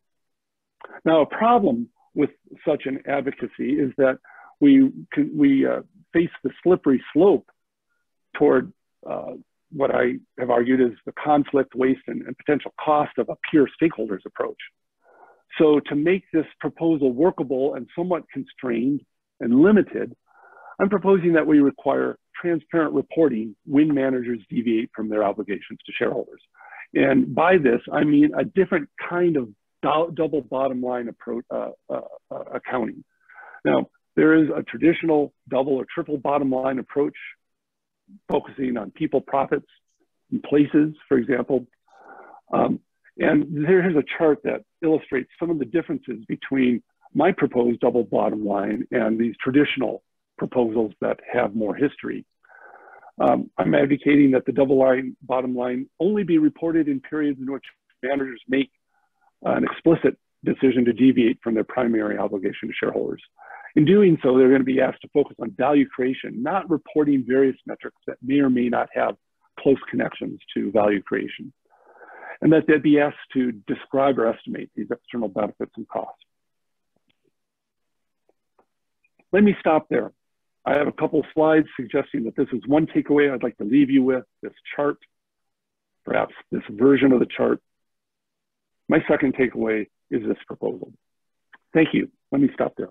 Now, a problem with such an advocacy is that we face the slippery slope toward what I have argued is the conflict, waste, and potential cost of a pure stakeholders approach. So to make this proposal workable and somewhat constrained and limited, I'm proposing that we require transparent reporting when managers deviate from their obligations to shareholders. And by this, I mean a different kind of double bottom line approach, accounting. Now, there is a traditional double or triple bottom line approach focusing on people, profits, and places, for example. And here's a chart that illustrates some of the differences between my proposed double bottom line and these traditional proposals that have more history. I'm advocating that the double bottom line only be reported in periods in which managers make an explicit decision to deviate from their primary obligation to shareholders. In doing so, they're going to be asked to focus on value creation, not reporting various metrics that may or may not have close connections to value creation. And that they'd be asked to describe or estimate these external benefits and costs. Let me stop there. I have a couple of slides suggesting that this is one takeaway I'd like to leave you with, this chart, perhaps this version of the chart. My second takeaway is this proposal. Thank you. Let me stop there.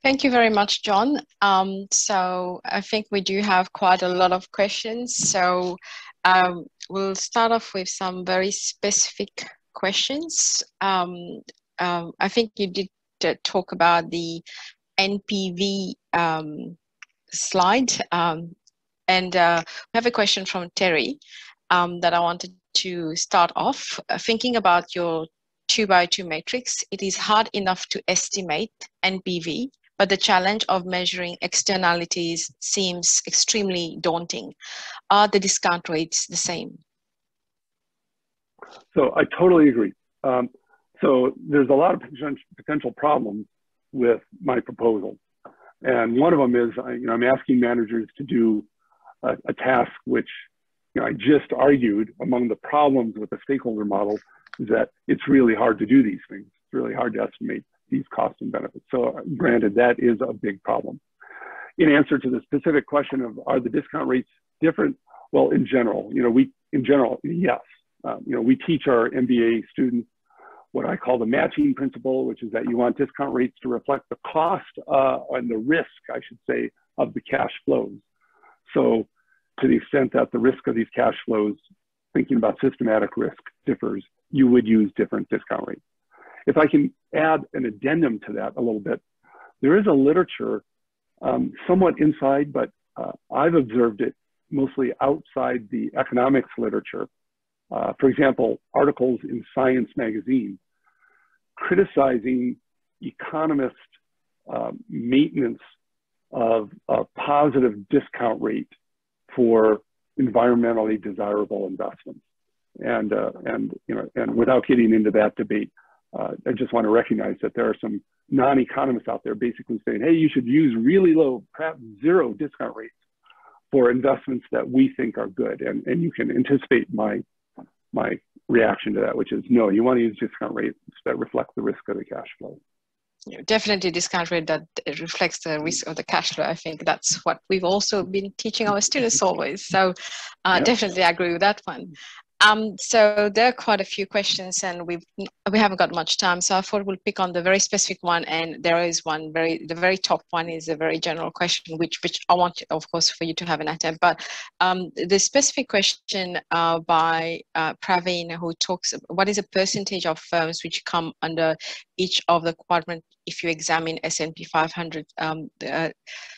Thank you very much, John. So I think we do have quite a lot of questions. So we'll start off with some very specific questions. I think you did talk about the NPV slide. And we have a question from Terry that I wanted to start off. Thinking about your 2x2 matrix, it is hard enough to estimate NPV, but the challenge of measuring externalities seems extremely daunting. Are the discount rates the same? So I totally agree. So there's a lot of potential problems with my proposal. And one of them is, I'm asking managers to do a task which, I just argued among the problems with the stakeholder model is that it's really hard to do these things. It's really hard to estimate these costs and benefits. So granted, that is a big problem. In answer to the specific question of, are the discount rates different? Well, in general, yes. We teach our MBA students what I call the matching principle, which is that you want discount rates to reflect the cost and the risk, I should say, of the cash flows. So to the extent that the risk of these cash flows, thinking about systematic risk differs, you would use different discount rates. If I can add an addendum to that a little bit, there is a literature somewhat inside, but I've observed it mostly outside the economics literature. For example, articles in Science magazine criticizing economist maintenance of a positive discount rate for environmentally desirable investments. And without getting into that debate, I just want to recognize that there are some non-economists out there basically saying, hey, you should use really low, perhaps zero discount rates for investments that we think are good. And you can anticipate my reaction to that, which is no, you want to use discount rates that reflect the risk of the cash flow. Definitely discount rate that reflects the risk of the cash flow. I think that's what we've also been teaching our students always. So definitely agree with that one. So there are quite a few questions and we haven't got much time. So I thought we'll pick on the very specific one. And there is one the very top one is a very general question, which I want, of course, for you to have an attempt. But the specific question by Praveen, who talks, what is a percentage of firms which come under each of the quadrant if you examine S&P 500?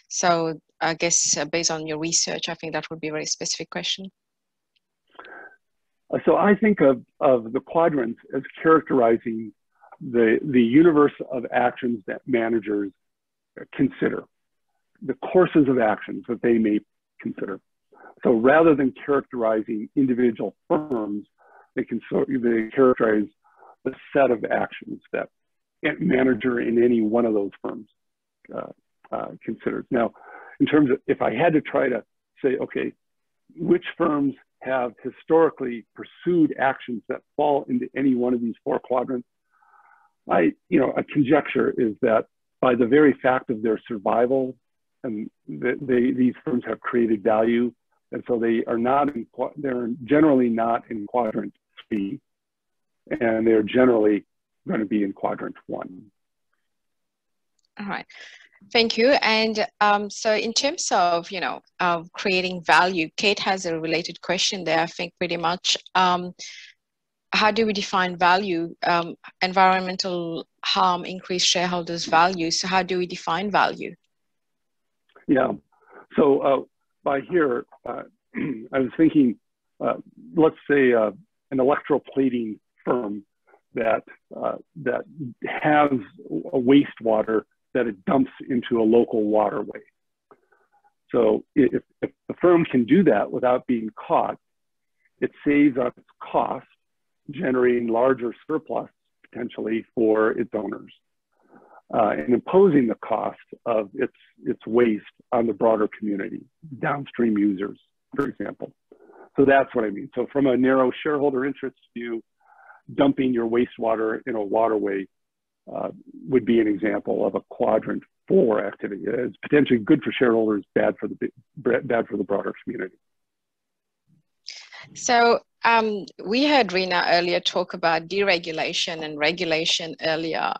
So I guess based on your research, I think that would be a very specific question. So I think of the quadrants as characterizing the universe of actions that managers consider, the courses of actions that they may consider. So rather than characterizing individual firms, they characterize the set of actions that a manager in any one of those firms considers. Now, in terms of, if I had to try to say, okay, which firms have historically pursued actions that fall into any one of these four quadrants, a conjecture is that by the very fact of their survival, and these firms have created value, and so they're generally not in quadrant 3, and they're generally going to be in quadrant 1. All right. Thank you. And so in terms of, creating value, Kate has a related question there, I think pretty much. How do we define value? Environmental harm increase shareholders' value. So how do we define value? Yeah. So by here, I was thinking, let's say an electroplating firm that has a wastewater that it dumps into a local waterway. So if the firm can do that without being caught, it saves on its cost, generating larger surplus potentially for its owners, and imposing the cost of its waste on the broader community, downstream users, for example. So that's what I mean. So from a narrow shareholder interest view, dumping your wastewater in a waterway would be an example of a quadrant 4 activity. It's potentially good for shareholders, bad for the broader community. So we heard Rina earlier talk about deregulation and regulation earlier.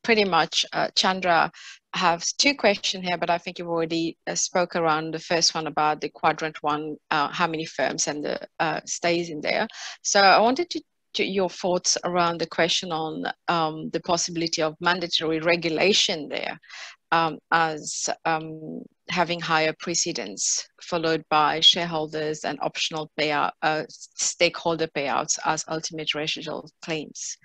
Pretty much, Chandra has 2 questions here, but I think you've already spoke around the first one about the quadrant 1, how many firms and the stays in there. So I wanted to your thoughts around the question on the possibility of mandatory regulation there as having higher precedence followed by shareholders and optional payout, stakeholder payouts as ultimate residual claims.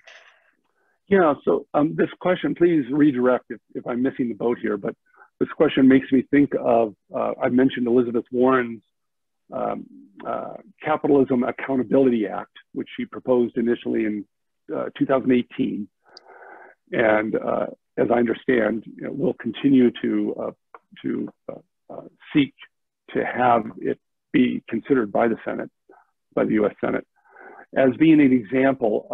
Yeah, so this question, please redirect if I'm missing the boat here, but this question makes me think of, I mentioned Elizabeth Warren's Capitalism Accountability Act, which she proposed initially in 2018. And as I understand, will continue to seek to have it be considered by the Senate, by the U.S. Senate, as being an example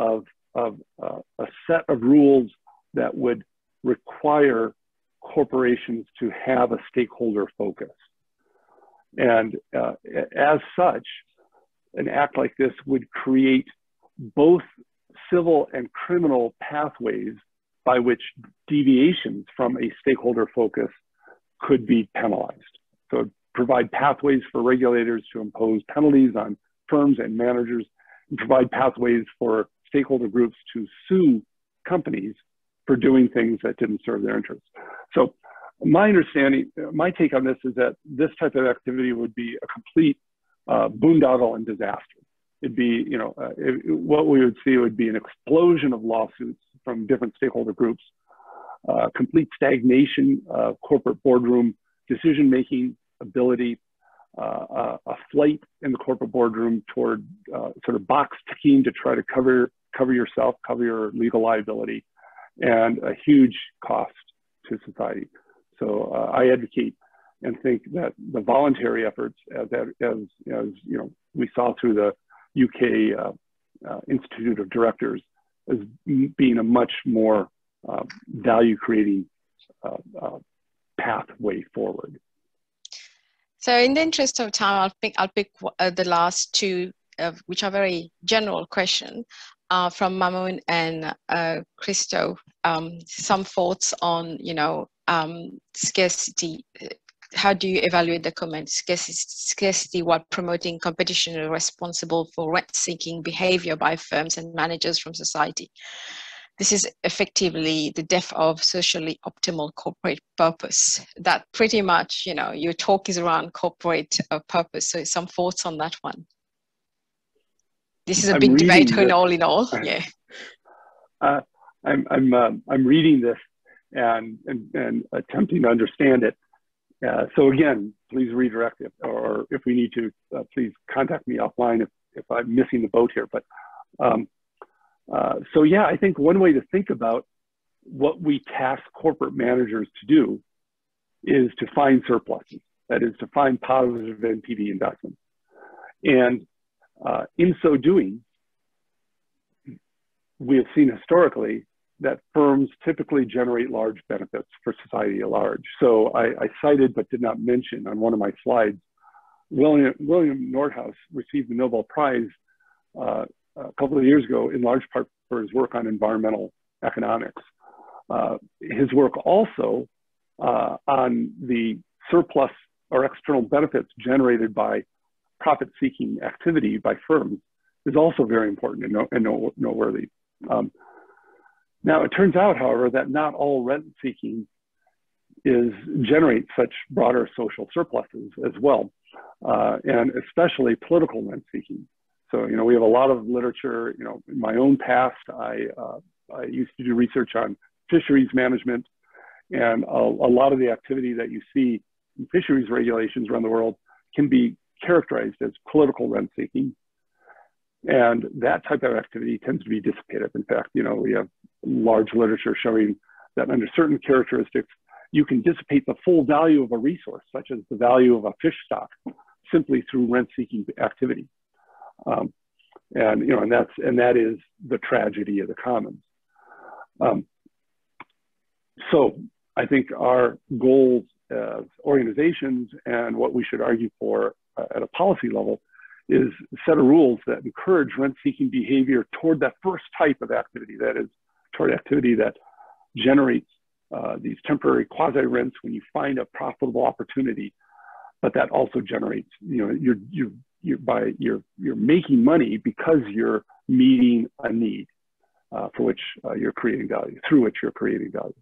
of a set of rules that would require corporations to have a stakeholder focus. And as such, an act like this would create both civil and criminal pathways by which deviations from a stakeholder focus could be penalized. So it provide pathways for regulators to impose penalties on firms and managers, and provide pathways for stakeholder groups to sue companies for doing things that didn't serve their interests. So my understanding, my take on this is that this type of activity would be a complete boondoggle and disaster. It'd be, what we would see would be an explosion of lawsuits from different stakeholder groups, complete stagnation of corporate boardroom decision-making ability, a flight in the corporate boardroom toward sort of box ticking to try to cover yourself, cover your legal liability, and a huge cost to society. So I advocate and think that the voluntary efforts, as we saw through the UK Institute of Directors, as being a much more value-creating pathway forward. So, in the interest of time, I'll pick the last two, which are very general questions from Mamoun and Christo. Some thoughts on, scarcity. How do you evaluate the comment? Scarcity while promoting competition is responsible for rent-seeking behavior by firms and managers from society. This is effectively the death of socially optimal corporate purpose. That pretty much, your talk is around corporate purpose. So some thoughts on that one. This is a big debate all in all. Yeah. I'm reading this and attempting to understand it. So again, please redirect it, or if we need to, please contact me offline if I'm missing the boat here. But so yeah, I think one way to think about what we task corporate managers to do is to find surpluses. That is, to find positive NPV investments. And in so doing, we have seen historically that firms typically generate large benefits for society at large. So I cited, but did not mention on one of my slides, William Nordhaus received the Nobel Prize a couple of years ago, in large part for his work on environmental economics. His work also on the surplus or external benefits generated by profit-seeking activity by firms is also very important and noteworthy. Now, it turns out, however, that not all rent-seeking generates such broader social surpluses as well, and especially political rent-seeking. So, we have a lot of literature. In my own past, I used to do research on fisheries management, and a lot of the activity that you see in fisheries regulations around the world can be characterized as political rent-seeking. And that type of activity tends to be dissipative. In fact, we have large literature showing that under certain characteristics, you can dissipate the full value of a resource, such as the value of a fish stock, simply through rent-seeking activity. And that is the tragedy of the commons. So I think our goals as organizations and what we should argue for at a policy level is a set of rules that encourage rent-seeking behavior toward that first type of activity, that is, toward activity that generates these temporary quasi-rents when you find a profitable opportunity, but that also generates, you're making money because you're meeting a need for which you're creating value, through which you're creating value.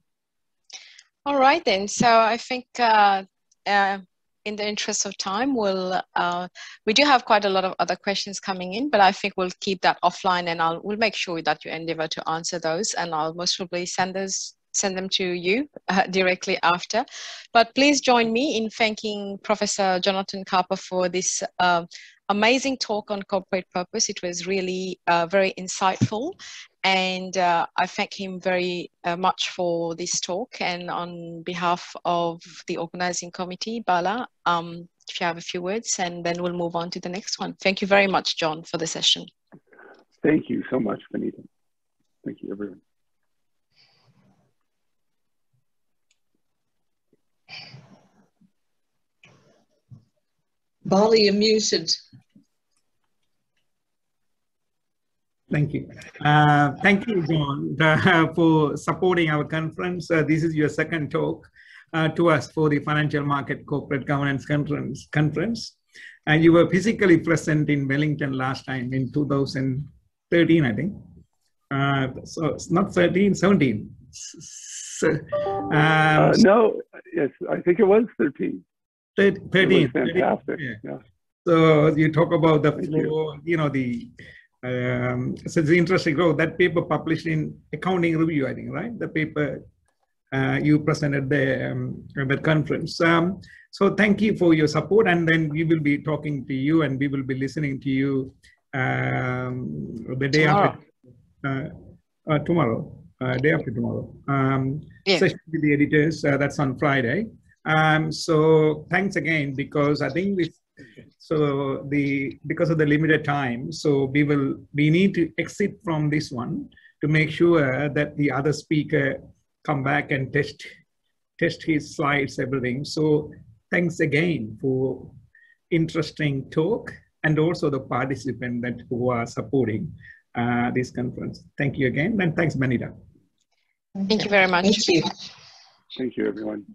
All right then. So I think in the interest of time, we do have quite a lot of other questions coming in, but I think we'll keep that offline, and we'll make sure that you endeavor to answer those, and I'll most probably send them to you directly after. But please join me in thanking Professor Jonathan Karpoff for this amazing talk on corporate purpose. It was really very insightful. And I thank him very much for this talk. And on behalf of the organizing committee, Bala, if you have a few words, and then we'll move on to the next one. Thank you very much, John, for the session. Thank you so much, Benita. Thank you, everyone. Bala, you're muted. Thank you. Thank you, John, for supporting our conference. This is your second talk to us for the Financial Market Corporate Governance Conference. And you were physically present in Wellington last time in 2013, I think. So it's not 13, 17. No, yes, I think it was 13. 13. It was fantastic. Yeah. So you talk about the flow, you know, the so it's interesting. Oh, that paper published in Accounting Review, I think, right? The paper you presented there at the conference. So thank you for your support, and then we will be talking to you, and we will be listening to you the day after tomorrow. Day after tomorrow. Session with the editors. That's on Friday. So thanks again, because I think because of the limited time, so we need to exit from this one to make sure that the other speaker come back and test his slides, everything. So thanks again for interesting talk, and also the participants who are supporting this conference. Thank you again, and thanks, Benita. Thank you very much. Thank you. Thank you, everyone.